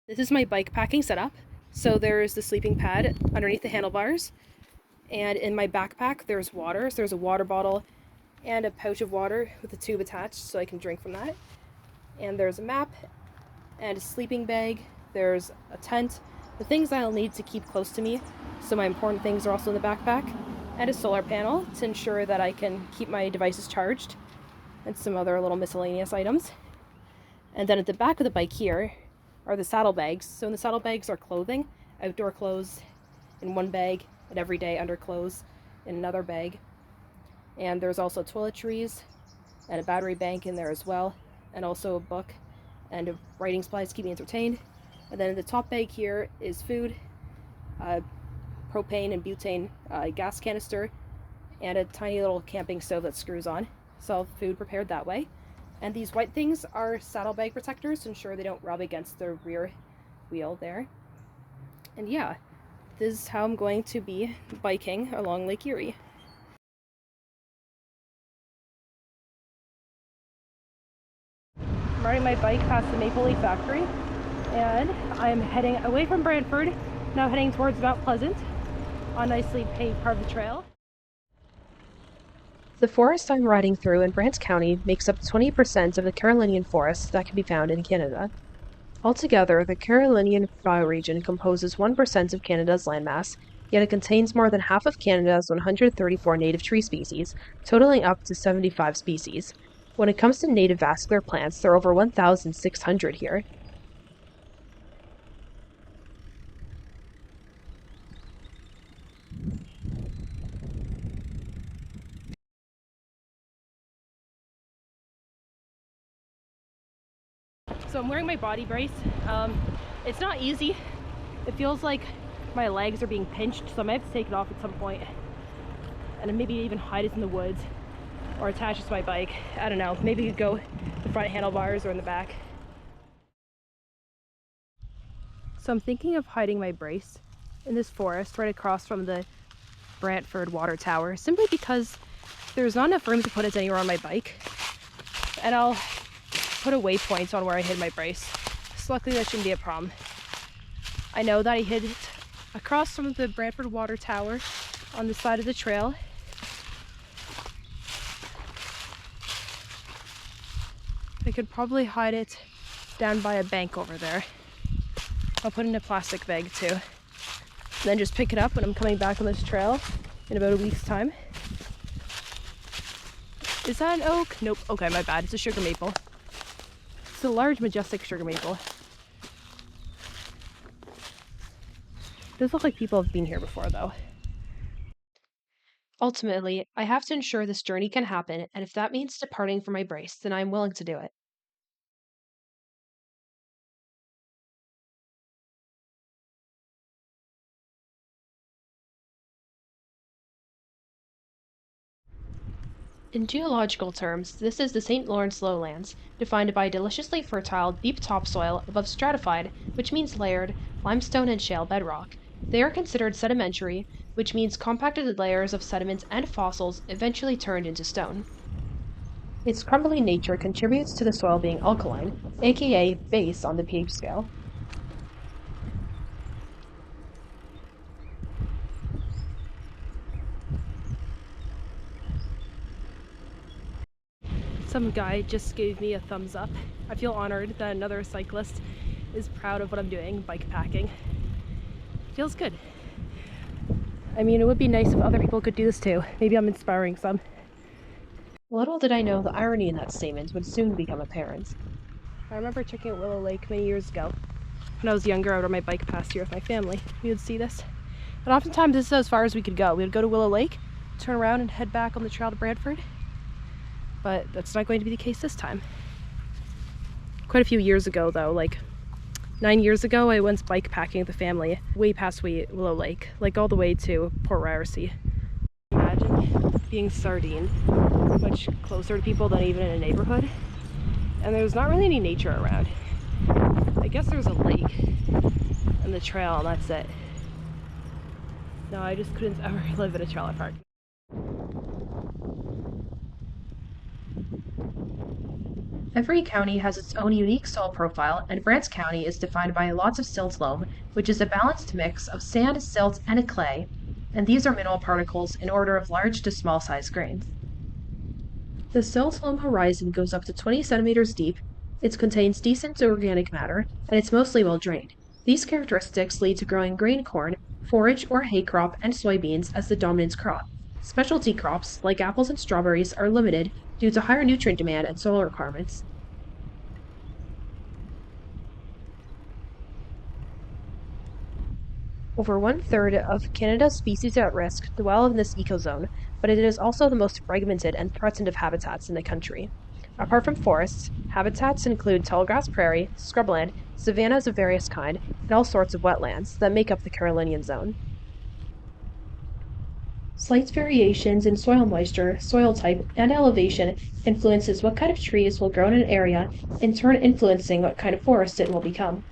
This is my bike packing setup. So there's the sleeping pad underneath the handlebars, and in my backpack there's water. So there's a water bottle and a pouch of water with a tube attached so I can drink from that. And there's a map and a sleeping bag. There's a tent, the things I'll need to keep close to me, so my important things are also in the backpack, and a solar panel to ensure that I can keep my devices charged, and some other little miscellaneous items. And then at the back of the bike here are the saddlebags. So in the saddlebags are clothing, outdoor clothes in one bag, and everyday underclothes in another bag. And there's also toiletries and a battery bank in there as well, and also a book and writing supplies to keep me entertained. And then in the top bag here is food, propane and butane gas canister, and a tiny little camping stove that screws on. So food prepared that way. And these white things are saddlebag protectors to ensure they don't rub against the rear wheel there. And yeah, this is how I'm going to be biking along Lake Erie. I'm riding my bike past the Maple Leaf factory, and I'm heading away from Brantford, now heading towards Mount Pleasant on nicely paved part of the trail. The forest I'm riding through in Brant County makes up 20% of the Carolinian forests that can be found in Canada. Altogether, the Carolinian bioregion composes 1% of Canada's landmass, yet it contains more than half of Canada's 134 native tree species, totaling up to 75 species. When it comes to native vascular plants, there are over 1,600 here. So I'm wearing my body brace. It's not easy. It feels like my legs are being pinched, so I might have to take it off at some point and maybe even hide it in the woods or attach it to my bike. I don't know, maybe it could go the front handlebars or in the back. So I'm thinking of hiding my brace in this forest right across from the Brantford water tower, simply because there's not enough room to put it anywhere on my bike, and I'll put a waypoint on where I hid my brace. So luckily that shouldn't be a problem. I know that I hid it across from the Brantford water tower on the side of the trail. I could probably hide it down by a bank over there. I'll put it in a plastic bag too. And then just pick it up when I'm coming back on this trail in about a week's time. Is that an oak? Nope. Okay, my bad. It's a sugar maple. It's a large, majestic sugar maple. It does look like people have been here before, though. Ultimately, I have to ensure this journey can happen, and if that means departing from my brace, then I'm willing to do it. In geological terms, this is the St. Lawrence lowlands, defined by deliciously fertile, deep topsoil above stratified, which means layered, limestone and shale bedrock. They are considered sedimentary, which means compacted layers of sediments and fossils eventually turned into stone. Its crumbly nature contributes to the soil being alkaline, aka base on the pH scale. Some guy just gave me a thumbs up. I feel honored that another cyclist is proud of what I'm doing, bike packing. Feels good. I mean, it would be nice if other people could do this too. Maybe I'm inspiring some. Little did I know the irony in that statement would soon become apparent. I remember checking out Willow Lake many years ago. When I was younger, I would ride my bike past here with my family. We would see this. And oftentimes this is as far as we could go. We would go to Willow Lake, turn around and head back on the trail to Brantford. But that's not going to be the case this time. Quite a few years ago though, like 9 years ago, I went bike packing with the family way past Willow Lake, like all the way to Port Ryerson. Imagine being sardine, much closer to people than even in a neighborhood, and there's not really any nature around. I guess there's a lake and the trail, and that's it. No, I just couldn't ever live in a trailer park. Every county has its own unique soil profile, and Brant County is defined by lots of silt loam, which is a balanced mix of sand, silt, and a clay, and these are mineral particles in order of large to small sized grains. The silt loam horizon goes up to 20 centimeters deep, it contains decent organic matter, and it's mostly well drained. These characteristics lead to growing grain corn, forage or hay crop, and soybeans as the dominant crop. Specialty crops, like apples and strawberries, are limited due to higher nutrient demand and soil requirements. Over one-third of Canada's species at risk dwell in this ecozone, but it is also the most fragmented and threatened of habitats in the country. Apart from forests, habitats include tallgrass prairie, scrubland, savannas of various kind, and all sorts of wetlands that make up the Carolinian zone. Slight variations in soil moisture, soil type, and elevation influences what kind of trees will grow in an area, in turn influencing what kind of forest it will become.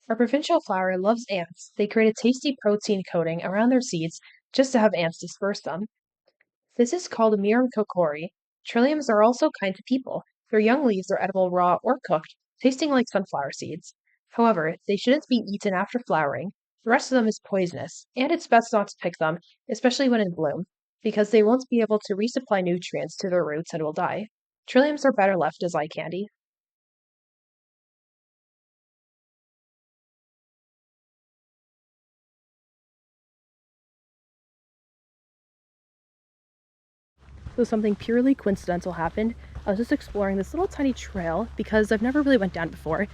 Our provincial flower loves ants. They create a tasty protein coating around their seeds just to have ants disperse them. This is called mirum kokori. Trilliums are also kind to people. Their young leaves are edible raw or cooked, tasting like sunflower seeds. However, they shouldn't be eaten after flowering. The rest of them is poisonous, and it's best not to pick them, especially when in bloom, because they won't be able to resupply nutrients to their roots and will die. Trilliums are better left as eye candy. So something purely coincidental happened. I was just exploring this little tiny trail because I've never really went down before,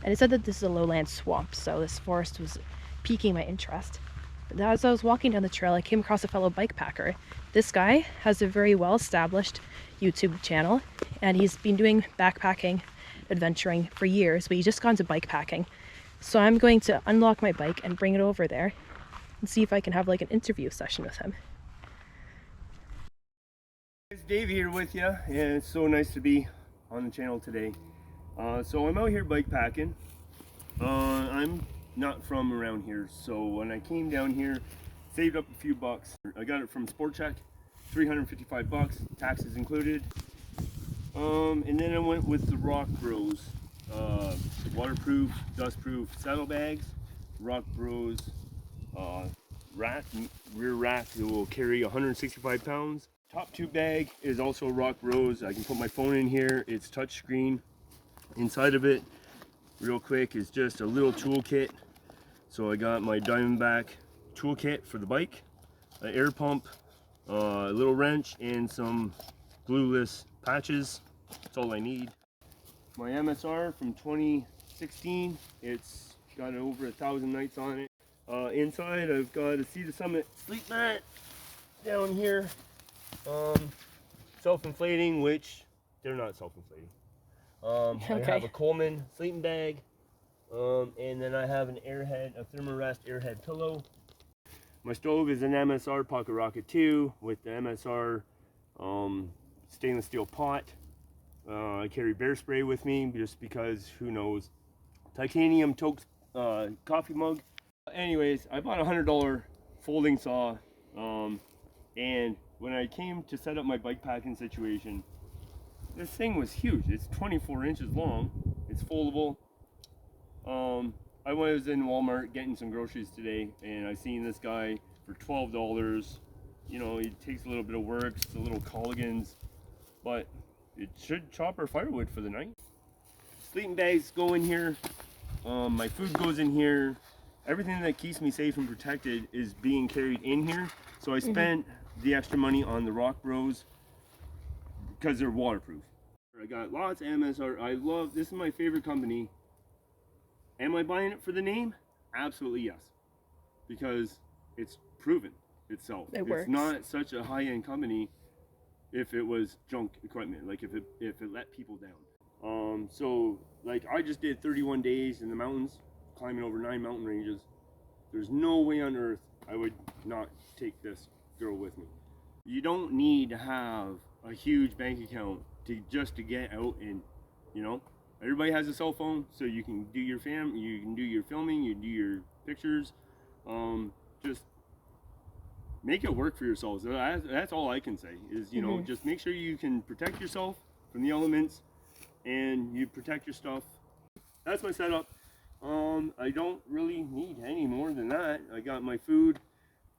and it said that this is a lowland swamp, so this forest was piquing my interest. But as I was walking down the trail, I came across a fellow bikepacker. This guy has a very well-established YouTube channel, and he's been doing backpacking, adventuring for years, but he's just gone to bikepacking. So I'm going to unlock my bike and bring it over there and see if I can have like an interview session with him. It's Dave here with you, and it's so nice to be on the channel today. So I'm out here bikepacking. I'm not from around here, so when I came down here, saved up a few bucks. I got it from Sport Check, 355 bucks, taxes included. And then I went with the Rock Bros, waterproof, dustproof saddlebags. Rock Bros rack, rear rack that will carry 165 pounds. Top two bag is also Rock Bros. I can put my phone in here. It's touchscreen. Inside of it, real quick, is just a little toolkit. So I got my Diamondback toolkit for the bike, an air pump, a little wrench, and some glueless patches. That's all I need. My MSR from 2016. It's got over 1,000 nights on it. Inside, I've got a Sea to Summit sleep mat down here. Self-inflating, which they're not self-inflating. Okay. I have a Coleman sleeping bag, and then I have an Airhead, a Thermarest Airhead pillow. My stove is an MSR Pocket Rocket 2 with the MSR stainless steel pot. I carry bear spray with me just because, who knows. Titanium tote coffee mug. Anyways, I bought a $100 folding saw, and when I came to set up my bikepacking situation, this thing was huge. It's 24 inches long. It's foldable. I was in Walmart getting some groceries today, and I seen this guy for $12. You know, it takes a little bit of work. It's a little Colligan's, but it should chop our firewood for the night. Sleeping bags go in here. My food goes in here. Everything that keeps me safe and protected is being carried in here. So I spent the extra money on the Rock Bros because they're waterproof. I got lots of MSR. I love, this is my favorite company. Am I buying it for the name? Absolutely yes. Because it's proven itself. It works. It's not such a high-end company if it was junk equipment, like if it let people down. So like I just did 31 days in the mountains, climbing over 9 mountain ranges. There's no way on earth I would not take this girl with me. You don't need to have a huge bank account to get out and, you know, everybody has a cell phone, so you can do your you can do your filming, you can do your pictures. Just make it work for yourselves. That's all I can say is, you know, just make sure you can protect yourself from the elements and you protect your stuff. That's my setup. I don't really need any more than that. I got my food.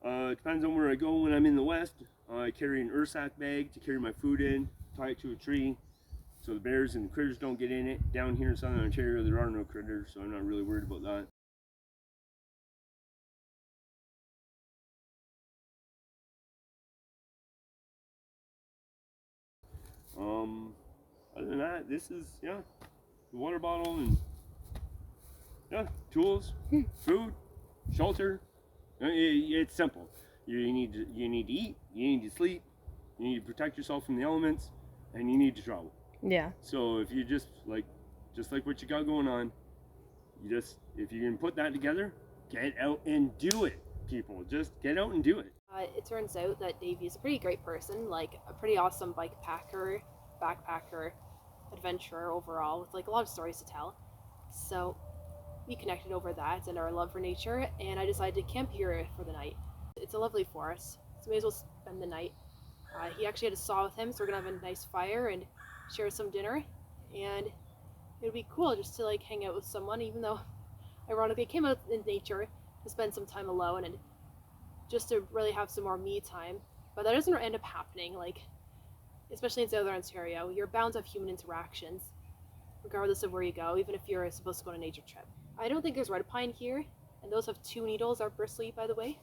It depends on where I go. When I'm in the west, I carry an Ursack bag to carry my food in, tie it to a tree so the bears and the critters don't get in it. Down here in southern Ontario, there are no critters, so I'm not really worried about that. Other than that, this is, yeah, the water bottle and, yeah, tools, food, shelter. It's simple. You need to eat, you need to sleep, you need to protect yourself from the elements, and you need to travel. Yeah. So if you just like what you got going on, if you can put that together, get out and do it, people. Just get out and do it. It turns out that Davey is a pretty great person, like a pretty awesome bikepacker, backpacker, adventurer overall, with like a lot of stories to tell. So we connected over that and our love for nature, and I decided to camp here for the night. It's a lovely forest, so may as well spend the night. He actually had a saw with him, so we're gonna have a nice fire and share some dinner, and it would be cool just to like hang out with someone, even though ironically I came out in nature to spend some time alone and just to really have some more me time. But that doesn't end up happening, like especially in southern Ontario, you're bound to have human interactions regardless of where you go, even if you're supposed to go on a nature trip. I don't think there's red pine here, and those have 2 needles, are bristly, by the way.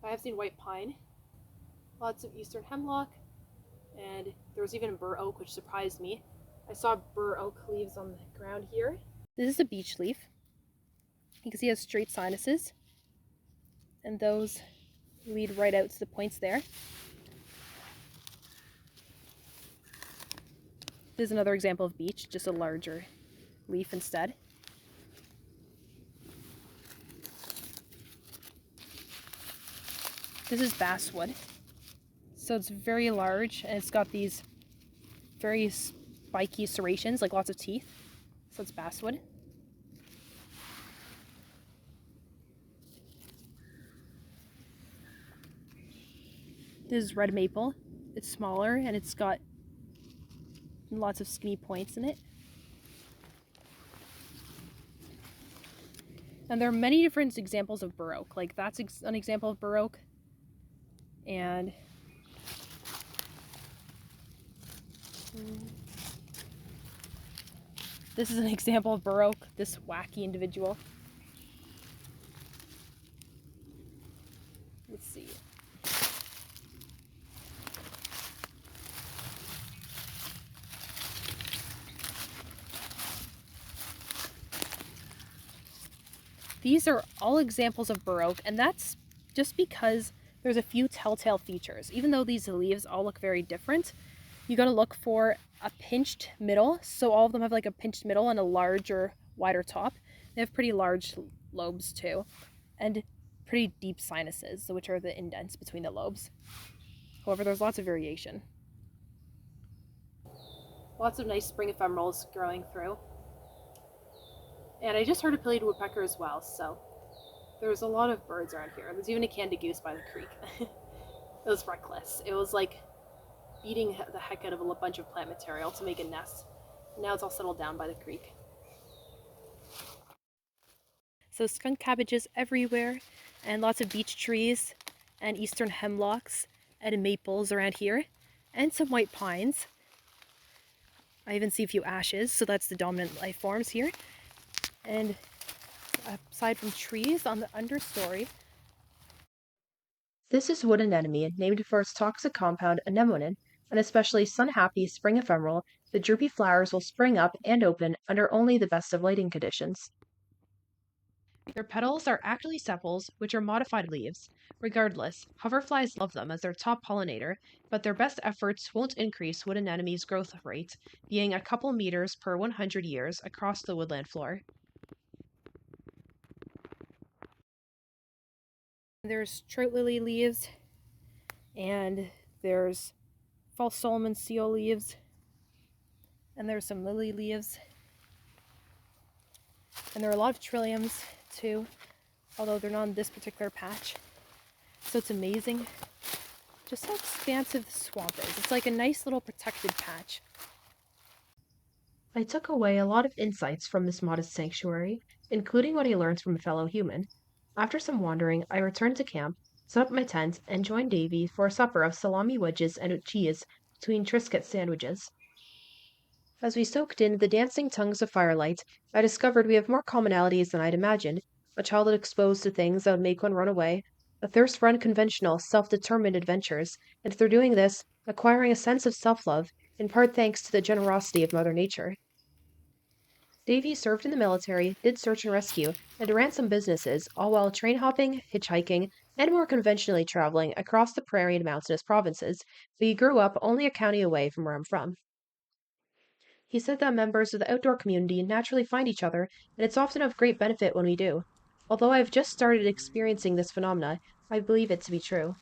I have seen white pine, lots of eastern hemlock, and there was even bur oak, which surprised me. I saw bur oak leaves on the ground here. This is a beech leaf. You can see it has straight sinuses, and those lead right out to the points there. This is another example of beech, just a larger leaf instead. This is basswood. So it's very large, and it's got these very spiky serrations, like lots of teeth. So it's basswood. This is red maple. It's smaller, and it's got lots of skinny points in it. And there are many different examples of bur oak. Like that's an example of bur oak. And this is an example of bur oak, this wacky individual. Let's see. These are all examples of bur oak, and that's just because there's a few telltale features. Even though these leaves all look very different, you gotta look for a pinched middle. So all of them have like a pinched middle and a larger, wider top. They have pretty large lobes too, and pretty deep sinuses, which are the indents between the lobes. However, there's lots of variation. Lots of nice spring ephemerals growing through. And I just heard a pileated woodpecker as well, so there's a lot of birds around here. There's even a canada goose by the creek. It was reckless. It was like beating the heck out of a bunch of plant material to make a nest. Now it's all settled down by the creek. So skunk cabbages everywhere, and lots of beech trees, and eastern hemlocks, and maples around here, and some white pines. I even see a few ashes, so that's the dominant life forms here. And aside from trees on the understory. This is wood anemone, named for its toxic compound anemonin, an especially sun-happy spring ephemeral. The droopy flowers will spring up and open under only the best of lighting conditions. Their petals are actually sepals, which are modified leaves. Regardless, hoverflies love them as their top pollinator, but their best efforts won't increase wood anemone's growth rate, being a couple meters per 100 years across the woodland floor. There's trout lily leaves, and there's false Solomon seal leaves, and there's some lily leaves. And there are a lot of trilliums too, although they're not in this particular patch. So it's amazing just how expansive the swamp is. It's like a nice little protected patch. I took away a lot of insights from this modest sanctuary, including what I learned from a fellow human. After some wandering, I returned to camp, set up my tent, and joined Davy for a supper of salami wedges and cheese between Triscuit sandwiches. As we soaked in the dancing tongues of firelight, I discovered we have more commonalities than I'd imagined: a childhood exposed to things that would make one run away, a thirst for unconventional, self-determined adventures, and through doing this, acquiring a sense of self-love, in part thanks to the generosity of Mother Nature. Davy served in the military, did search and rescue, and ran some businesses, all while train hopping, hitchhiking, and more conventionally traveling across the prairie and mountainous provinces, but he grew up only a county away from where I'm from. He said that members of the outdoor community naturally find each other, and it's often of great benefit when we do. Although I have just started experiencing this phenomena, I believe it to be true.